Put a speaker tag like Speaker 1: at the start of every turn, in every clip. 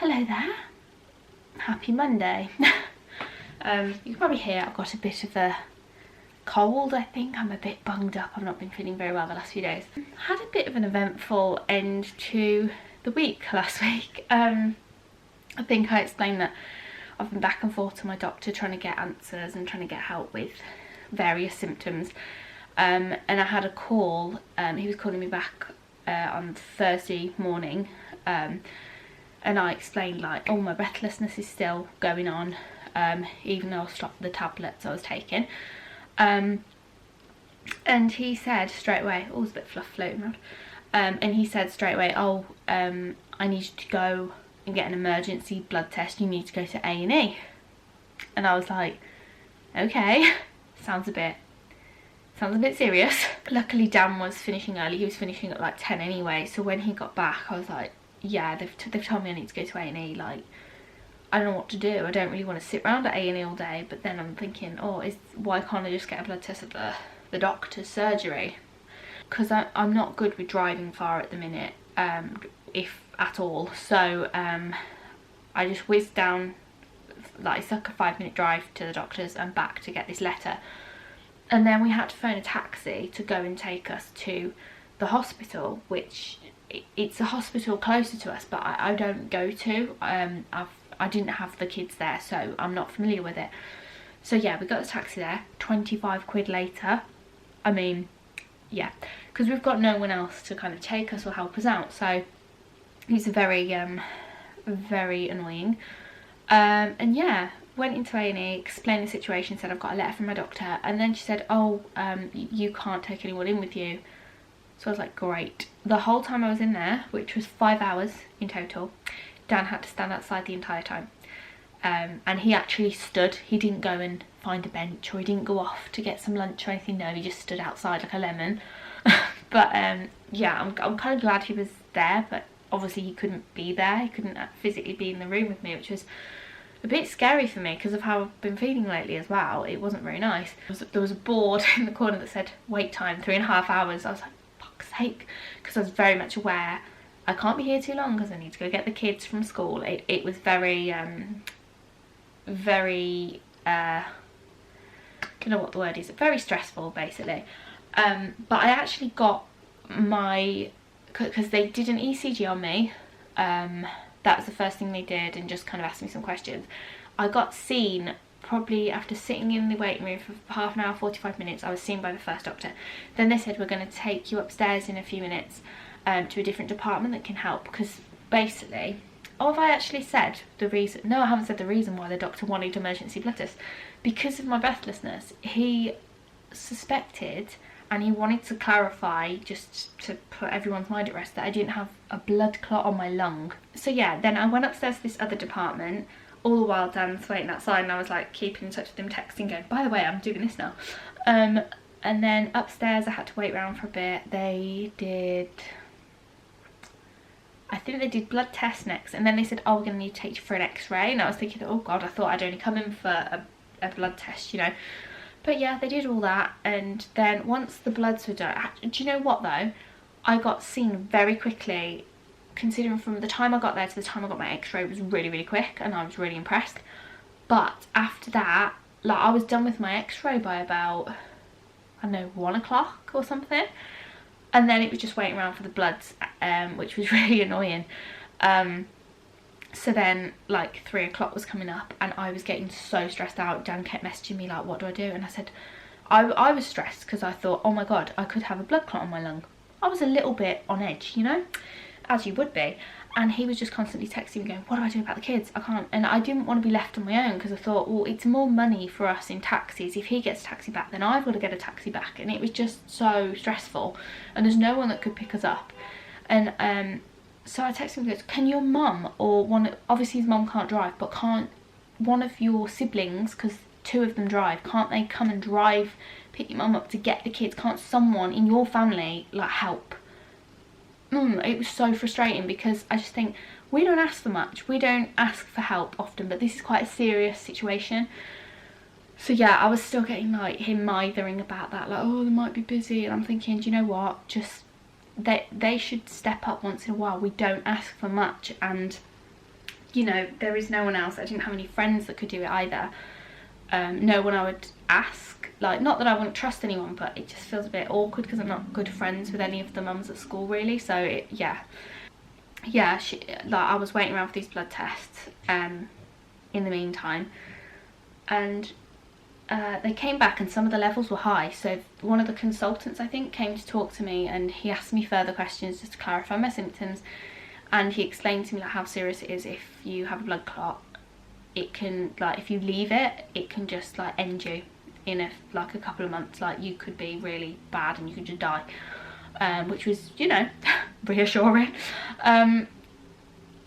Speaker 1: Hello there, happy Monday. You can probably hear I've got a bit of a cold. I think I'm a bit bunged up. I've not been feeling very well the last few days. Had a bit of an eventful end to the week last week. I think I explained that I've been back and forth to my doctor trying to get answers and trying to get help with various symptoms, and I had a call. He was calling me back on Thursday morning, and I explained like, oh, my breathlessness is still going on, even though I stopped the tablets I was taking. And he said straight away, oh, there's a bit of fluff floating around, and he said straight away, oh, I need you to go and get an emergency blood test. You need to go to A&E. And I was like, okay, sounds a bit serious. Luckily Dan was finishing early. He was finishing at like 10 anyway, so when he got back I was like, yeah, they've told me I need to go to A&E. Like, I don't know what to do. I don't really want to sit around at A&E all day, but then I'm thinking, oh, why can't I just get a blood test at the doctor's surgery? Because I'm not good with driving far at the minute, if at all. So I just whizzed down, like it's like a 5-minute drive to the doctor's and back to get this letter. And then we had to phone a taxi to go and take us to the hospital, which it's a hospital closer to us, but I don't go to. I didn't have the kids there, so I'm not familiar with it. So yeah, we got the taxi there. 25 quid later. I mean, yeah, because we've got no one else to kind of take us or help us out. So he's very annoying. And yeah, went into A&E, explained the situation, said I've got a letter from my doctor, and then she said, oh, you can't take anyone in with you. So I was like, great. The whole time I was in there, which was 5 hours in total, Dan had to stand outside the entire time. And he actually stood. He didn't go and find a bench, or he didn't go off to get some lunch or anything. No, he just stood outside like a lemon. But yeah, I'm kind of glad he was there, but obviously he couldn't be there. He couldn't physically be in the room with me, which was a bit scary for me because of how I've been feeling lately as well. It wasn't very nice. There was a board in the corner that said wait time 3.5 hours. I was like, fuck's sake, because I was very much aware I can't be here too long because I need to go get the kids from school. It was very I don't know what the word is, very stressful basically. But I actually got my, because they did an ECG on me, that was the first thing they did, and just kind of asked me some questions. I got seen probably after sitting in the waiting room for half an hour, 45 minutes. I was seen by the first doctor. Then they said, we're going to take you upstairs in a few minutes to a different department that can help, because basically, oh, have I actually said the reason? No, I haven't said the reason why the doctor wanted emergency blood tests. Because of my breathlessness, he suspected, and he wanted to clarify, just to put everyone's mind at rest, that I didn't have a blood clot on my lung. So yeah, then I went upstairs to this other department. All the while Dan's waiting outside, and I was like keeping in touch with him, texting, going, by the way, I'm doing this now. And then upstairs I had to wait around for a bit. They did, I think they did blood tests next, and then they said, oh, we're going to need to take you for an x-ray. And I was thinking, oh god, I thought I'd only come in for a blood test, you know. But yeah, they did all that, and then once the bloods were done, do you know what though? I got seen very quickly, considering from the time I got there to the time I got my x-ray was really, really quick, and I was really impressed. But after that, like, I was done with my x-ray by about, I don't know, 1 o'clock or something. And then it was just waiting around for the bloods, which was really annoying. So then like 3 o'clock was coming up, and I was getting so stressed out. Dan kept messaging me like, what do I do? And I said, I was stressed because I thought, oh my god, I could have a blood clot on my lung. I was a little bit on edge, you know, as you would be. And he was just constantly texting me going, what do I do about the kids? I can't. And I didn't want to be left on my own, because I thought, well, it's more money for us in taxis. If he gets a taxi back, then I've got to get a taxi back. And it was just so stressful, and there's no one that could pick us up. And so I texted him and goes, can your mum, or one, obviously his mum can't drive, but can't one of your siblings, because 2 of them drive, can't they come and drive, pick your mum up to get the kids? Can't someone in your family like help? It was so frustrating, because I just think, we don't ask for much, we don't ask for help often, but this is quite a serious situation. So yeah, I was still getting like him mithering about that, like, oh, they might be busy, and I'm thinking, do you know what, just they should step up once in a while. We don't ask for much, and you know, there is no one else. I didn't have any friends that could do it either. No one I would ask. Like, not that I wouldn't trust anyone, but it just feels a bit awkward because I'm not good friends with any of the mums at school really. So yeah, like, I was waiting around for these blood tests in the meantime, and they came back and some of the levels were high. So one of the consultants, I think, came to talk to me, and he asked me further questions just to clarify my symptoms, and he explained to me like how serious it is if you have a blood clot. It can, like, if you leave it, it can just like end you in like a couple of months. Like, you could be really bad and you could just die, which was, you know, reassuring.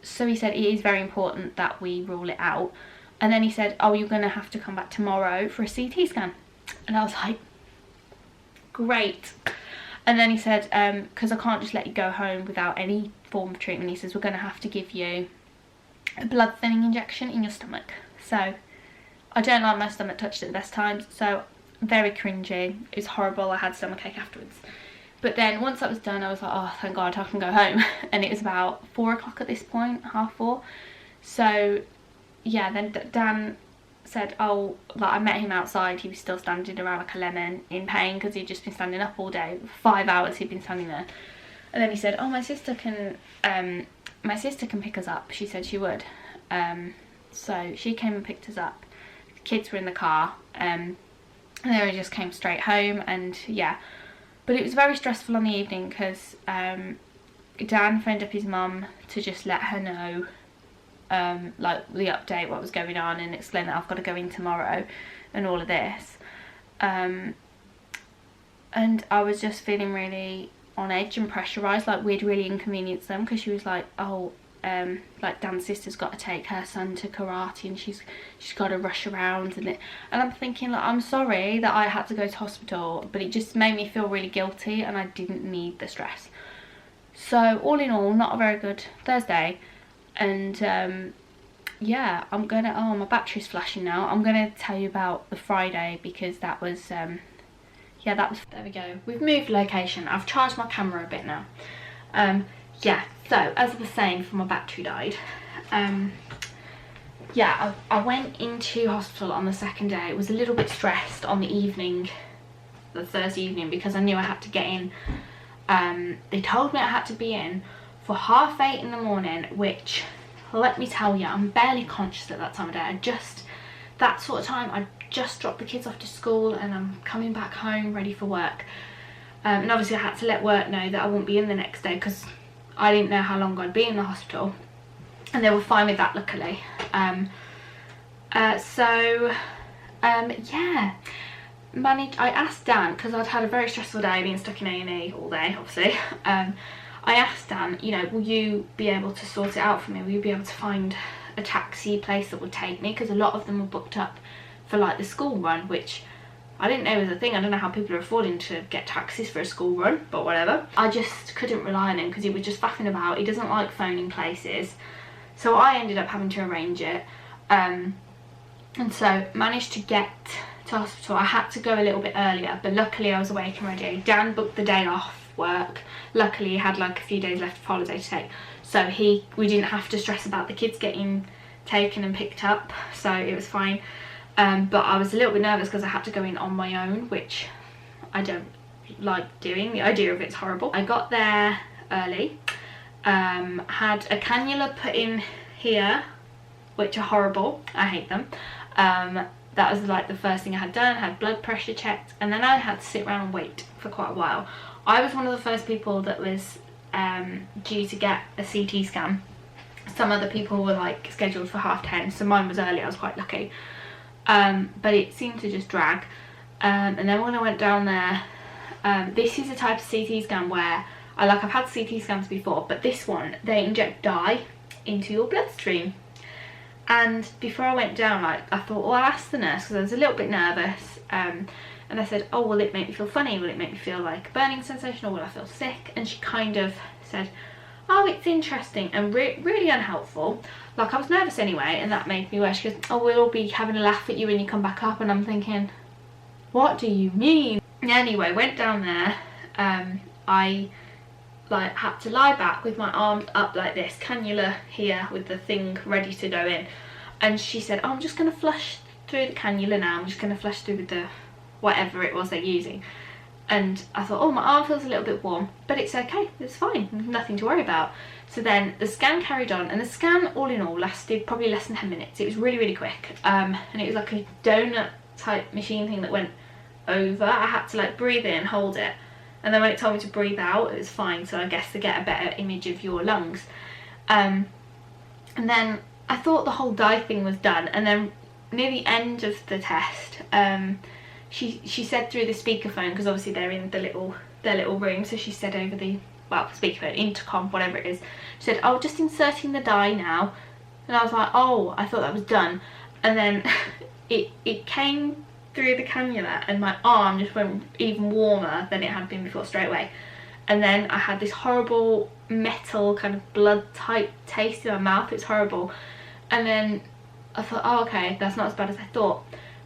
Speaker 1: So he said it is very important that we rule it out. And then he said, oh, you're going to have to come back tomorrow for a CT scan. And I was like, great. And then he said, because I can't just let you go home without any form of treatment, he says, we're going to have to give you a blood thinning injection in your stomach. So I don't like my stomach touched at the best times, so very cringy. It was horrible. I had stomachache afterwards. But then once that was done, I was like, oh, thank God, I can go home. And it was about 4 o'clock at this point, 3:30. So yeah, then Dan said, oh, like, I met him outside. He was still standing around like a lemon in pain because he'd just been standing up all day. 5 hours he'd been standing there. And then he said, oh, my sister can pick us up. She said she would. So she came and picked us up. The kids were in the car, and then we just came straight home. And yeah, but it was very stressful on the evening because Dan phoned up his mum to just let her know like the update, what was going on, and explain that I've got to go in tomorrow and all of this. And I was just feeling really on edge and pressurised, like we'd really inconvenienced them, because she was like, oh, like Dan's sister's got to take her son to karate and she's got to rush around, and I'm thinking, like, I'm sorry that I had to go to hospital, but it just made me feel really guilty and I didn't need the stress. So all in all, not a very good Thursday. And yeah, I'm gonna, oh, my battery's flashing now. I'm gonna tell you about the Friday, because that was yeah, that was, there we go, we've moved location. I've charged my camera a bit now. Yeah, so as I was saying, before my battery died, yeah, I went into hospital on the second day. I was a little bit stressed on the evening, the Thursday evening, because I knew I had to get in. They told me I had to be in for 8:30 in the morning, which, let me tell you, I'm barely conscious at that time of day. That sort of time, I just dropped the kids off to school and I'm coming back home ready for work. And obviously I had to let work know that I won't be in the next day, because I didn't know how long I'd be in the hospital, and they were fine with that, luckily. Yeah, I asked Dan, because I'd had a very stressful day being stuck in A&E all day, obviously. I asked Dan, you know, will you be able to sort it out for me? Will you be able to find a taxi place that would take me? Because a lot of them were booked up for like the school run, which I didn't know was a thing. I don't know how people are affording to get taxis for a school run, but whatever. I just couldn't rely on him because he was just faffing about. He doesn't like phoning places. So I ended up having to arrange it. And so managed to get to hospital. I had to go a little bit earlier, but luckily I was awake and ready. Dan booked the day off work. Luckily he had like a few days left of holiday to take. So we didn't have to stress about the kids getting taken and picked up. So it was fine. But I was a little bit nervous because I had to go in on my own, which I don't like doing. The idea of it's horrible. I got there early, had a cannula put in here, which are horrible. I hate them. That was like the first thing I had done. Had blood pressure checked, and then I had to sit around and wait for quite a while. I was one of the first people that was due to get a CT scan. Some other people were like scheduled for 10:30, so mine was early. I was quite lucky. But it seemed to just drag, and then when I went down there, this is a type of CT scan where I've had CT scans before, but this one, they inject dye into your bloodstream. And before I went down, I thought, well, I'll ask the nurse, because I was a little bit nervous, and I said, oh, will it make me feel funny? Will it make me feel like a burning sensation, or will I feel sick? And she kind of said, oh, it's interesting, and really unhelpful. Like, I was nervous anyway, and that made me worse. She goes, oh, we'll all be having a laugh at you when you come back up. And I'm thinking, what do you mean? Anyway, went down there. I like had to lie back with my arms up like this, cannula here with the thing ready to go in. And she said, oh, I'm just going to flush through the cannula now. I'm just going to flush through with the whatever it was they're using. And I thought, oh, my arm feels a little bit warm, but it's okay, it's fine, nothing to worry about. So then the scan carried on, and the scan all in all lasted probably less than 10 minutes. It was really, really quick. And it was like a donut type machine thing that went over. I had to like breathe in, hold it, and then when it told me to breathe out, it was fine. So I guess to get a better image of your lungs. And then I thought the whole dye thing was done, and then near the end of the test, she said through the speakerphone, because obviously they're in their little room, so she said over the, well, speakerphone, intercom, whatever it is, she said, oh, just inserting the dye now. And I was like, oh, I thought that was done. And then it came through the cannula, and my arm just went even warmer than it had been before straight away. And then I had this horrible metal kind of blood type taste in my mouth. It's horrible. And then I thought, oh, okay, that's not as bad as I thought.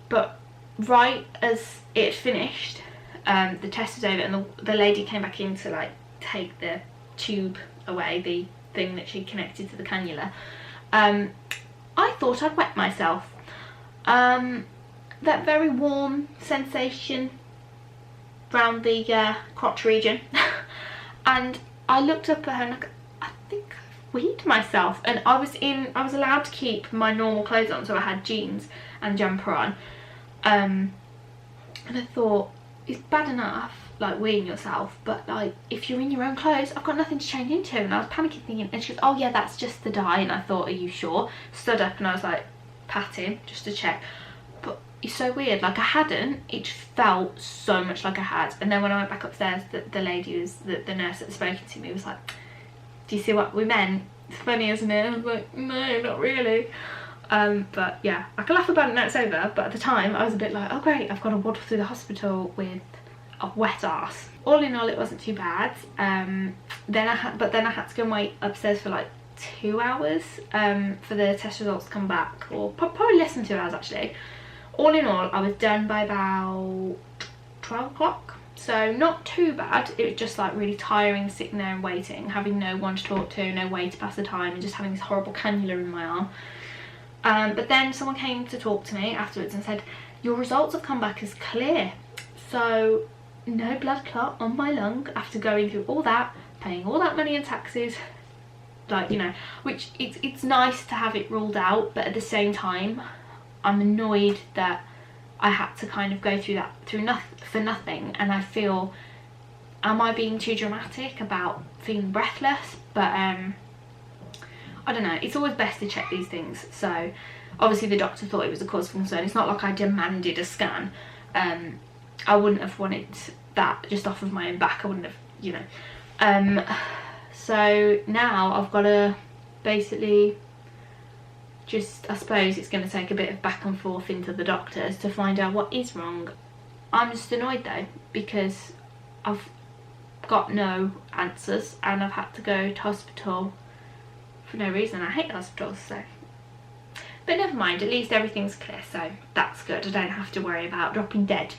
Speaker 1: But right as it finished, the test was over, and the lady came back in to like take the tube away, the thing that she connected to the cannula. I thought I'd wet myself. That very warm sensation around the crotch region. And I looked up at her and I think I've weed myself. And I was allowed to keep my normal clothes on, so I had jeans and jumper on. And I thought, it's bad enough like weeing yourself, but like if you're in your own clothes, I've got nothing to change into. And I was panicking, thinking, and she goes, oh yeah, that's just the dye. And I thought, are you sure? Stood up and I was like patting just to check, but it's so weird, like I hadn't, it felt so much like I had. And then when I went back upstairs, the lady was, the nurse that was spoken to me was like, do you see what we meant? It's funny, isn't it? I was like, no, not really. But yeah, I can laugh about it now it's over, but at the time I was a bit like, oh great, I've got to waddle through the hospital with a wet arse. All in all, it wasn't too bad. Then I had to go and wait upstairs for like 2 hours for the test results to come back, or probably less than 2 hours actually. All in all, I was done by about 12 o'clock, so not too bad. It was just like really tiring sitting there and waiting, having no one to talk to, no way to pass the time, and just having this horrible cannula in my arm. But then someone came to talk to me afterwards and said, your results have come back as clear, so no blood clot on my lung after going through all that, paying all that money in taxes, like, you know, which it's nice to have it ruled out, but at the same time I'm annoyed that I had to kind of go through that for nothing. And I feel, am I being too dramatic about feeling breathless? But I don't know, it's always best to check these things. So obviously the doctor thought it was a cause for concern. It's not like I demanded a scan. I wouldn't have wanted that just off of my own back. I wouldn't have, you know. So now I've got to basically just, I suppose it's going to take a bit of back and forth into the doctors to find out what is wrong. I'm just annoyed though, because I've got no answers and I've had to go to hospital for no reason. I hate hospitals, so. But never mind, at least everything's clear, so that's good. I don't have to worry about dropping dead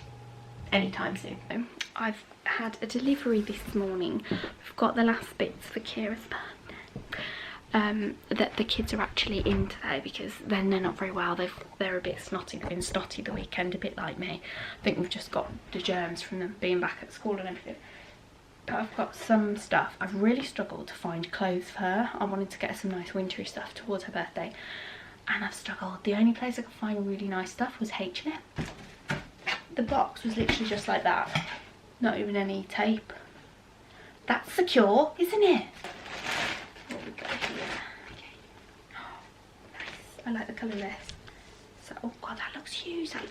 Speaker 1: anytime soon. I've had a delivery this morning. We've got the last bits for Kira's birthday. That the kids are actually in today because then they're not very well. They're a bit snotty. They've been snotty the weekend, a bit like me. I think we've just got the germs from them being back at school and everything. But I've got some stuff. I've really struggled to find clothes for her. I wanted to get her some nice wintry stuff towards her birthday, and I've struggled. The only place I could find really nice stuff was H&M. The box was literally just like that. Not even any tape. That's secure, isn't it? What we got here? Okay. Oh, nice. I like the colour less. So, oh god, that looks huge. That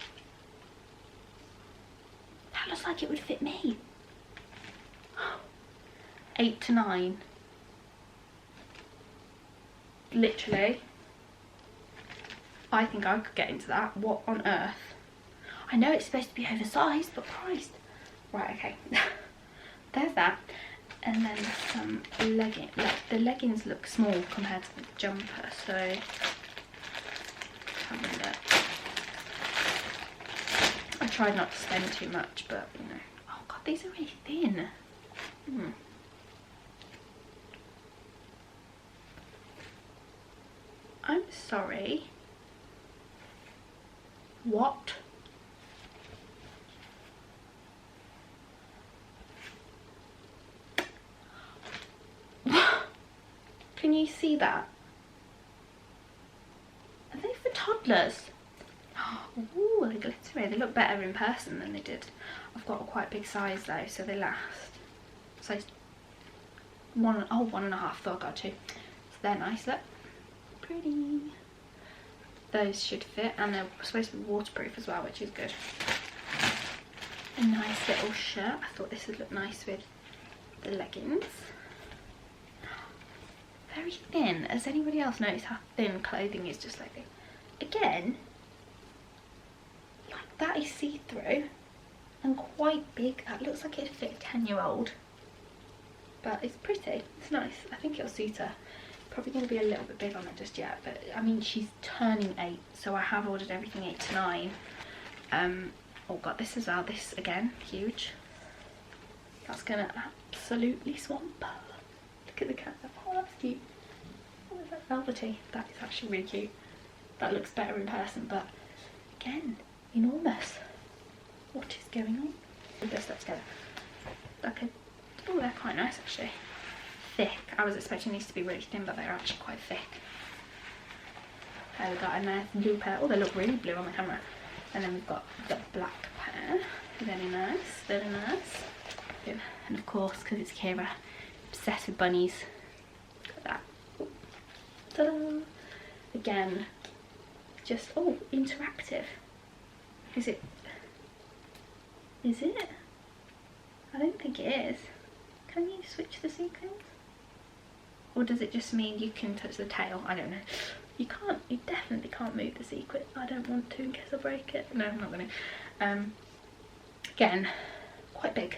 Speaker 1: looks like it would fit me. 8 to 9. Literally. I think I could get into that. What on earth? I know it's supposed to be oversized, but Christ. Right, okay. There's that. And then some leggings. Like, the leggings look small compared to the jumper, so have a look. I tried not to spend too much, but you know. Oh god, these are really thin. sorry. What? Can you see that? Are they for toddlers? Ooh, they're glittery. They look better in person than they did. I've got a quite big size though, so they last. Size 1.5, so I got 2. So they're nice, look. Pretty. Those should fit, and they're supposed to be waterproof as well, which is good. A nice little shirt. I thought this would look nice with the leggings. Very thin. Has anybody else noticed how thin clothing is just lately? Again, like that is see-through and quite big. That looks like it'd fit a 10-year-old. But it's pretty. It's nice. I think it'll suit her. Probably going to be a little bit big on it just yet, but I mean she's turning 8, so I have ordered everything 8 to 9. Oh god, this as well. This again, huge. That's gonna absolutely swamp. Look at the cat. Oh, that's cute. Oh, is that velvety? That is actually really cute. That looks better in person, but again, enormous. What is going on? Put this stuff together. Okay. Oh, they're quite nice actually. Thick. I was expecting these to be really thin, but they're actually quite thick. We've got a nice blue pair. Oh, they look really blue on the camera. And then we've got the black pair. Very nice, very nice. And of course, because it's Kira, obsessed with bunnies. Look at that. Ta-da! Again, just, oh, interactive. Is it? Is it? I don't think it is. Can you switch the sequins? Or does it just mean you can touch the tail? I don't know. You can't, you definitely can't move the sequin. I don't want to in case I break it. No, I'm not going to. Again, quite big.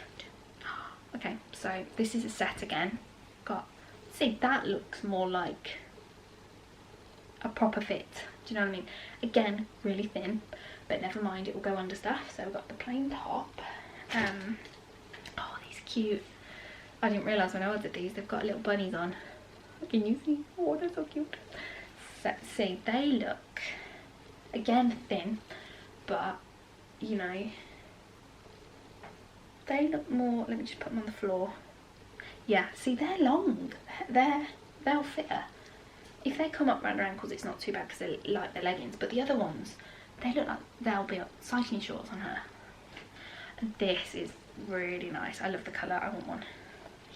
Speaker 1: Okay, so this is a set again. Got, see, that looks more like a proper fit. Do you know what I mean? Again, really thin, but never mind, it will go under stuff. So we've got the plain top. Oh, these are cute. I didn't realise when I ordered these, they've got little bunnies on. Can you see? Oh, they're so cute. So, see, they look, again, thin, but, you know, they look more, let me just put them on the floor. Yeah, see, they're long. They'll fit her. If they come up around her ankles, it's not too bad because they're like the leggings, but the other ones, they look like they'll be cycling shorts on her. And this is really nice. I love the colour. I want one.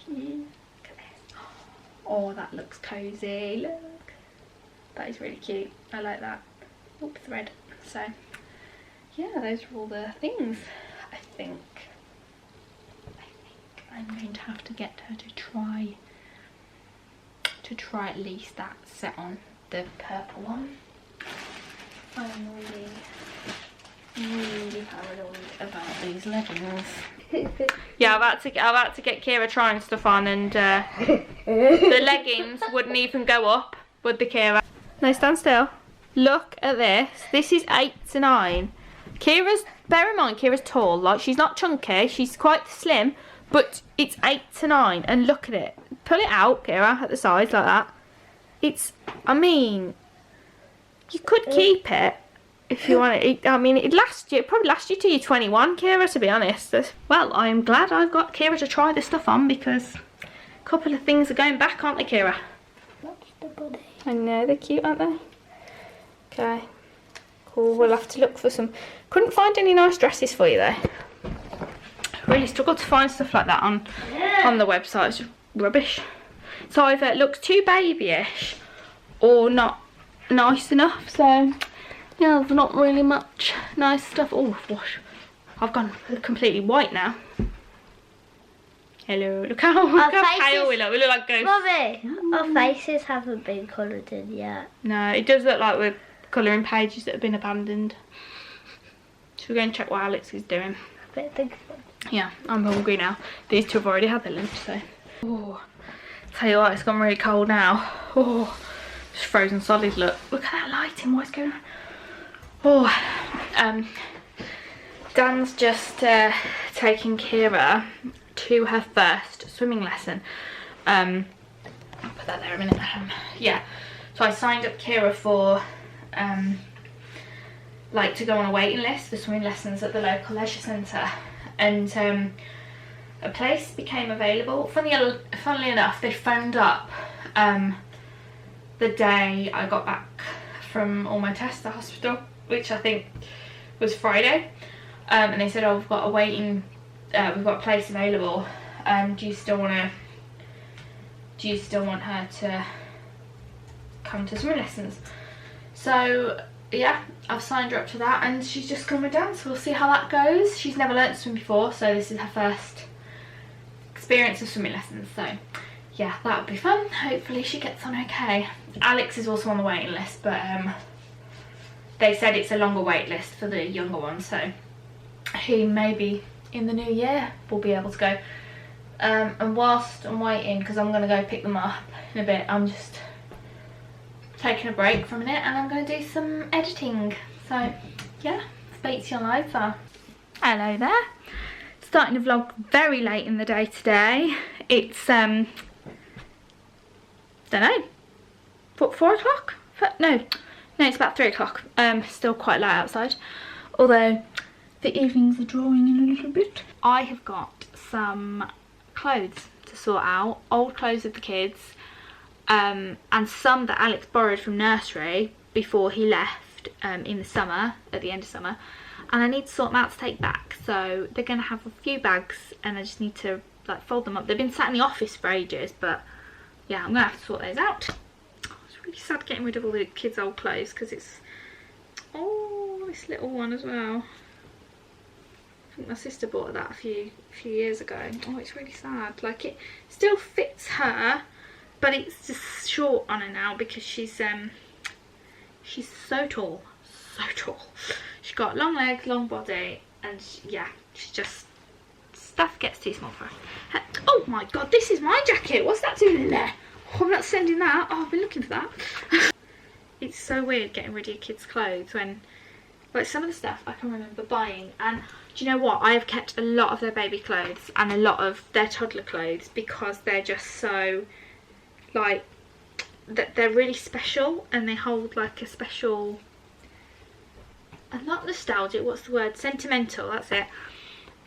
Speaker 1: Look at this. Oh, that looks cozy. Look, that is really cute. I like that. Oh, thread. So yeah, those are all the things. I think I'm going to have to get her to try at least that set on, the purple one. I'm really paranoid about these leggings. Yeah, I've had to get Kira trying stuff on, and the leggings wouldn't even go up, would the Kira? No, stand still. Look at this. This is 8 to 9. Kira's, bear in mind, Kira's tall. Like, she's not chunky. She's quite slim, but it's 8 to 9. And look at it. Pull it out, Kira, at the sides like that. It's, I mean, you could keep it. If you want it, I mean, it'd probably last you till you're 21, Kira, to be honest. Well, I'm glad I've got Kira to try this stuff on, because a couple of things are going back, aren't they, Kira?
Speaker 2: That's the body.
Speaker 1: I know, they're cute, aren't they? Okay, cool. We'll have to look for some. Couldn't find any nice dresses for you, though. Really struggled to find stuff like that on the website. It's just rubbish. It's either it looks too babyish or not nice enough, so yeah, there's not really much nice stuff. Oh gosh, I've gone completely white now. Hello, look how pale we look. We look like ghosts.
Speaker 2: Mummy, our faces haven't been coloured in yet.
Speaker 1: No, it does look like we're colouring pages that have been abandoned. Should we go and check what Alex is doing?
Speaker 2: I don't think so.
Speaker 1: Yeah, I'm hungry now. These two have already had their lunch, so. Oh, tell you what, it's gone really cold now. Oh, just frozen solid. Look at that lighting. What's going on? Oh, Dan's just taking Kira to her first swimming lesson. I'll put that there a minute. Yeah, So I signed up Kira for like to go on a waiting list for swimming lessons at the local leisure centre, and a place became available. Funnily enough, they phoned up the day I got back from all my tests at the hospital, which I think was Friday, and they said, oh, we've got a place available. Do you still want her to come to swimming lessons? So yeah, I've signed her up to that, and she's just come with dance. We'll see how that goes. She's never learnt to swim before, so this is her first experience of swimming lessons. So yeah, that'll be fun. Hopefully she gets on okay. Alex is also on the waiting list, but they said it's a longer wait list for the younger ones, so he maybe in the new year will be able to go. And whilst I'm waiting, because I'm going to go pick them up in a bit, I'm just taking a break for a minute and I'm going to do some editing. So yeah, speak to you later. Hello there. Starting the vlog very late in the day today. It's don't know, what, 4 o'clock? No, it's about 3 o'clock. Still quite light outside, although the evenings are drawing in a little bit. I have got some clothes to sort out, old clothes of the kids, and some that Alex borrowed from nursery before he left in the summer, at the end of summer, and I need to sort them out to take back. So they're going to have a few bags and I just need to like fold them up. They've been sat in the office for ages, but yeah, I'm going to have to sort those out. It's really sad getting rid of all the kids' old clothes, because it's, oh, this little one as well. I think my sister bought that a few years ago. Oh, it's really sad. Like, it still fits her, but it's just short on her now because she's so tall, so tall. She's got long legs, long body, and yeah, she's just, stuff gets too small for her. Oh my god, this is my jacket. What's that doing in there? Oh, I'm not sending that. Oh, I've been looking for that. It's so weird getting rid of your kids' clothes when, like, some of the stuff I can remember buying. And do you know what? I have kept a lot of their baby clothes and a lot of their toddler clothes because they're just so, like, they're really special, and they hold like a special, and not nostalgic, what's the word? Sentimental, that's it.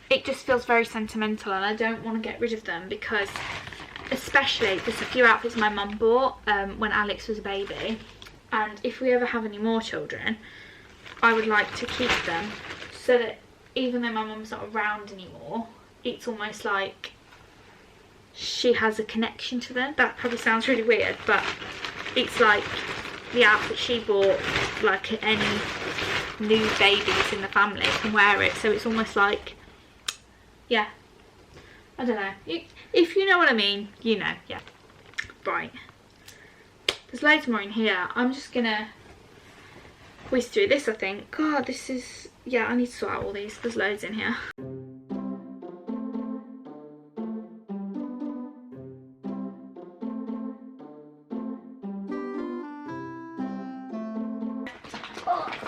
Speaker 1: It just feels very sentimental, and I don't want to get rid of them because, especially, there's a few outfits my mum bought when Alex was a baby, and if we ever have any more children, I would like to keep them so that even though my mum's not around anymore, it's almost like she has a connection to them. That probably sounds really weird, but it's like the outfit she bought, like any new babies in the family can wear it, so it's almost like, yeah, I don't know, if you know what I mean, you know. Yeah, right, there's loads more in here. I'm just gonna whiz through this, I think. God, this is, yeah, I need to sort out all these. There's loads in here.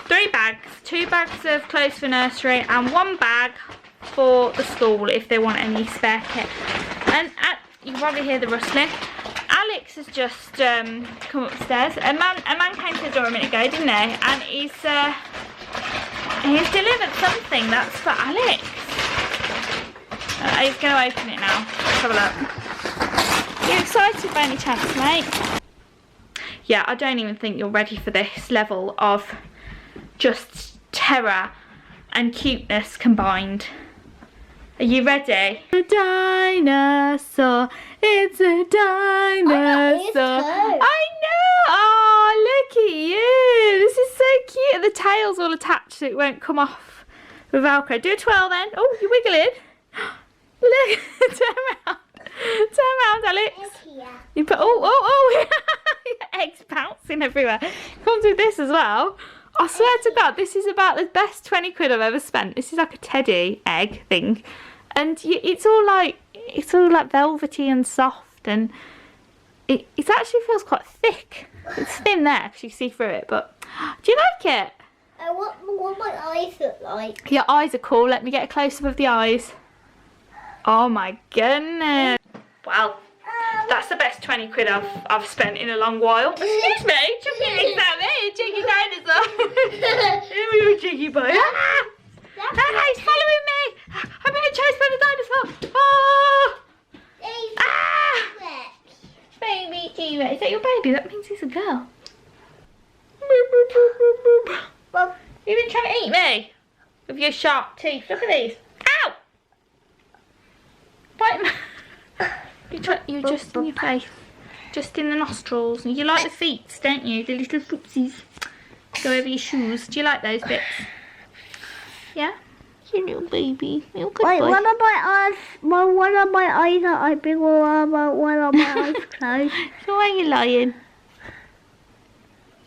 Speaker 1: Three bags, 2 bags of clothes for nursery and 1 bag for the school if they want any spare kit. And you can probably hear the rustling. Alex has just come upstairs. A man came to the door a minute ago, didn't he? And he's delivered something that's for Alex. He's going to open it now. Let's have a look. You excited by any chance, mate? Yeah, I don't even think you're ready for this level of just terror and cuteness combined. Are you ready? A dinosaur. It's a dinosaur. I know. Oh, look at you. This is so cute. The tail's all attached so it won't come off with Velcro. Do a twirl then. Oh, you're wiggling. Look. Turn around. Turn around, Alex. You put, oh. Eggs bouncing everywhere. Comes with this as well. I swear to God, this is about the best 20 quid I've ever spent. This is like a teddy egg thing. And it's all like velvety and soft, and it actually feels quite thick. It's thin there because you see through it, but do you like it?
Speaker 2: What my eyes look like.
Speaker 1: Your eyes are cool. Let me get a close-up of the eyes. Oh my goodness. Well, That's the best 20 quid I've spent in a long while. Excuse me, chucking this at me, cheeky dinosaur. Here we go, cheeky boy. Ah! Ah, he's following me. I'm being chased by the dinosaur. Oh! Ah! Baby T-Rex. Is that your baby? That means he's a girl. You've been trying to eat me with your sharp teeth. Look at these. Ow! Bite me. You're just in your face. Just in the nostrils. You like the feet, don't you? The little footsies. Go over your shoes. Do you like those bits? Yeah? Your little baby. You're good
Speaker 2: Wait,
Speaker 1: boy.
Speaker 2: one of my eyes, one of my eyes are open, one of my eyes closed.
Speaker 1: So why are you lying?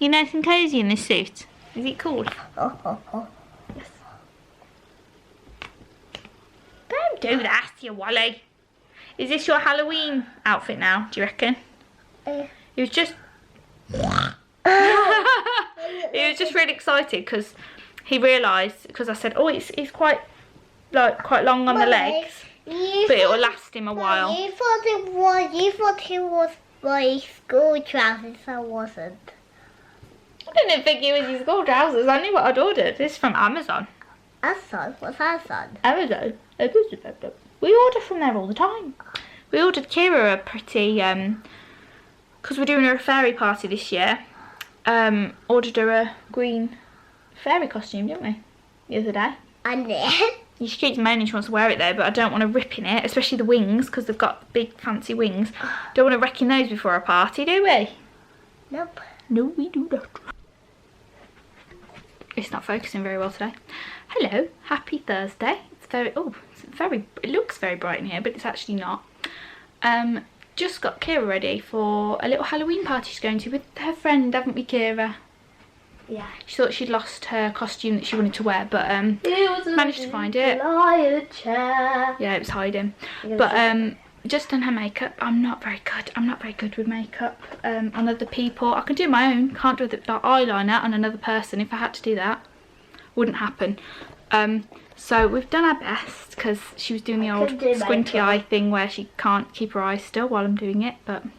Speaker 1: You're nice and cosy in this suit. Is it cool? Yes. Don't do that, you Wally. Is this your Halloween outfit now, do you reckon? He was just... he was just really excited because he realised, because I said, oh, it's quite long on the legs, but it will last him a while.
Speaker 2: You thought it was my school trousers, I wasn't.
Speaker 1: I didn't think it was your school trousers. I knew what I'd ordered. This is from Amazon.
Speaker 2: Amazon? What's Amazon?
Speaker 1: Amazon. We order from there all the time. We ordered Kira a pretty, because we're doing her a fairy party this year, ordered her a green fairy costume, didn't we, the other day?
Speaker 2: And then?
Speaker 1: She keeps moaning she wants to wear it though, but I don't want to rip in it, especially the wings, because they've got big fancy wings. Don't want to wreck in those before our party, do we?
Speaker 2: Nope.
Speaker 1: No, we do not. It's not focusing very well today. Hello, happy Thursday. It looks very bright in here, but it's actually not. Just got Kira ready for a little Halloween party she's going to with her friend, haven't we, Kira?
Speaker 2: Yeah.
Speaker 1: She thought she'd lost her costume that she wanted to wear, but managed to find it.
Speaker 2: Lie in a chair.
Speaker 1: Yeah, it was hiding. But just done her makeup. I'm not very good with makeup on other people. I can do my own. Can't do the eyeliner on another person. If I had to do that, wouldn't happen. So we've done our best because she was doing the old squinty eye thing where she can't keep her eyes still while I'm doing it. But do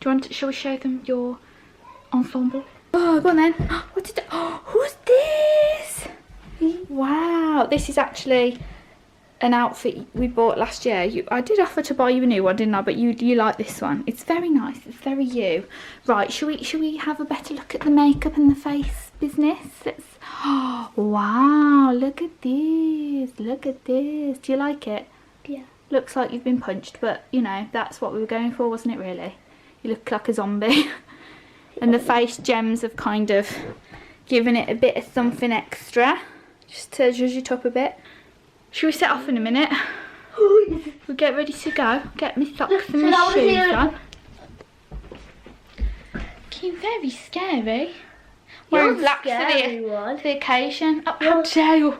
Speaker 1: you want to, shall we show them your ensemble? Oh, go on then. What did? Oh, who's this? Wow, this is actually an outfit we bought last year. I did offer to buy you a new one, didn't I? But you like this one. It's very nice. It's very you. Right, shall we have a better look at the makeup and the face business? Oh, wow, look at this. Look at this. Do you like it?
Speaker 2: Yeah.
Speaker 1: Looks like you've been punched, but you know, that's what we were going for, wasn't it, really? You look like a zombie. And the face gems have kind of given it a bit of something extra, just to zhuzh it up a bit. Should we set off in a minute? We'll get ready to go. Get my socks and my shoes on. Looking very scary. Wearing black for the occasion. Oh, how dare you?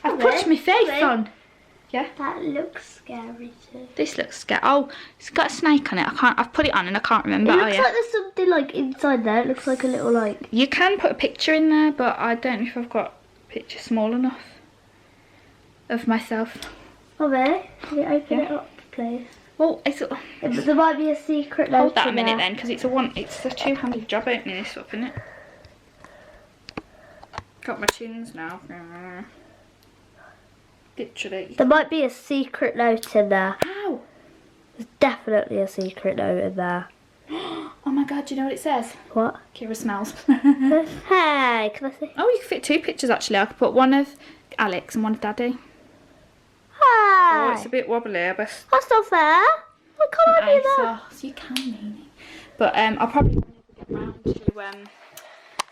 Speaker 1: I've put my face on. Yeah.
Speaker 2: That looks scary too.
Speaker 1: This looks scary. Oh, it's got a snake on it. I've put it on and I can't remember.
Speaker 2: It looks like there's something like inside there. It looks like a little like.
Speaker 1: You can put a picture in there, but I don't know if I've got a picture small enough of myself.
Speaker 2: Oh, there. Can you open it up, please?
Speaker 1: Well,
Speaker 2: There might be a secret note.
Speaker 1: Hold that a minute then, because it's a two-handed job opening this up, isn't it? Got my chins now. Literally.
Speaker 2: There might be a secret note in there.
Speaker 1: Ow!
Speaker 2: There's definitely a secret note in there.
Speaker 1: Oh my god, do you know what it says?
Speaker 2: What?
Speaker 1: Kira smells.
Speaker 2: Hey, can I see?
Speaker 1: Oh, you can fit two pictures actually. I could put one of Alex and one of Daddy.
Speaker 2: Hey!
Speaker 1: Oh, it's a bit wobbly, I best.
Speaker 2: That's not fair. Why can't I do that?
Speaker 1: So you can, Nene. But I'll probably get round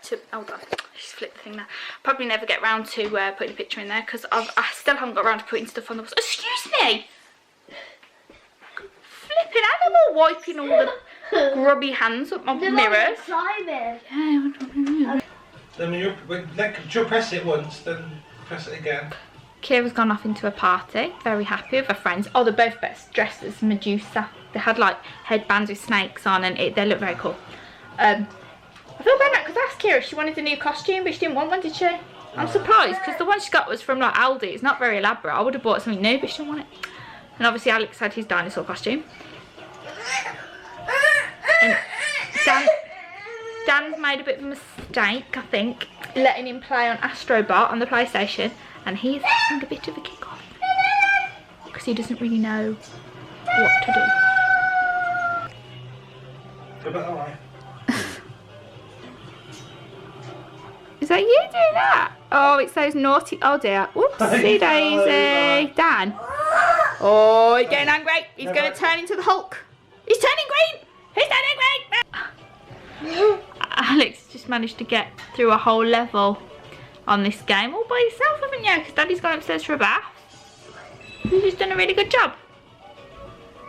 Speaker 1: to oh god, I just flipped the thing there. Probably never get round to putting a picture in there because I still haven't got round to putting stuff on the walls. Excuse me! Flipping animal wiping all the grubby hands up my mirrors.
Speaker 2: Climbing.
Speaker 1: Yeah,
Speaker 3: Then you'll press it once, then press it again.
Speaker 1: Kira's gone off into a party, very happy with her friends. Oh, they're both best dressed as Medusa. They had like headbands with snakes on and they look very cool. I feel bad now because I asked Kira if she wanted a new costume, but she didn't want one, did she? I'm surprised because the one she got was from like Aldi. It's not very elaborate. I would have bought something new, but she didn't want it. And obviously Alex had his dinosaur costume. made a bit of a mistake, I think, letting him play on Astrobot on the PlayStation, and he's having a bit of a kick off because he doesn't really know what to do.
Speaker 3: Go back that way.
Speaker 1: Is that you doing that? Oh, it's those naughty. Oh dear. Whoopsie daisy. Dan. Oh, he's getting angry. He's going to turn into the Hulk. He's turning green. He's turning green. Alex just managed to get through a whole level on this game all by yourself, haven't you? Because Daddy's gone upstairs for a bath. You've just done a really good job.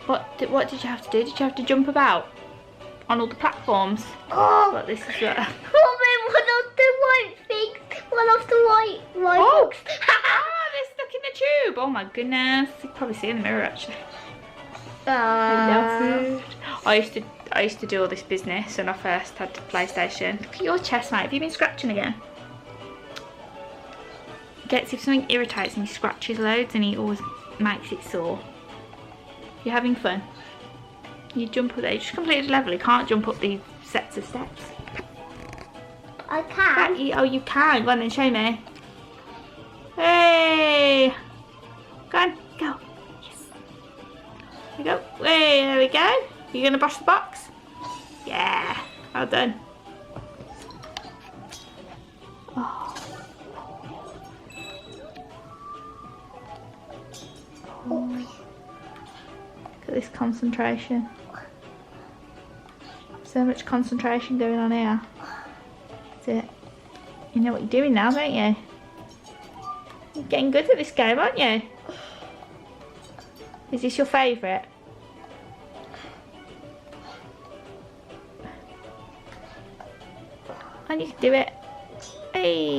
Speaker 1: What did you have to do? Did you have to jump about on all the platforms?
Speaker 2: Oh,
Speaker 1: But this is what.
Speaker 2: Mommy, one of the white things. One of the white
Speaker 1: Oh!
Speaker 2: books.
Speaker 1: They're stuck in the tube. Oh my goodness. You can probably see in the mirror actually. I used to do all this business when I first had the PlayStation. Look at your chest, mate. Have you been scratching again? Gets if something irritates him, he scratches loads and he always makes it sore. You're having fun. You jump up there. You just completed a level. You can't jump up these sets of steps.
Speaker 2: I can.
Speaker 1: Oh, you can. Go on then, show me. Hey! Go on, go. Yes. There we go. Hey, there we go. You gonna brush the box? Yeah. Well done. Oh. Look at this concentration. So much concentration going on here. That's it. You know what you're doing now, don't you? You're getting good at this game, aren't you? Is this your favourite? And you can do it. Hey!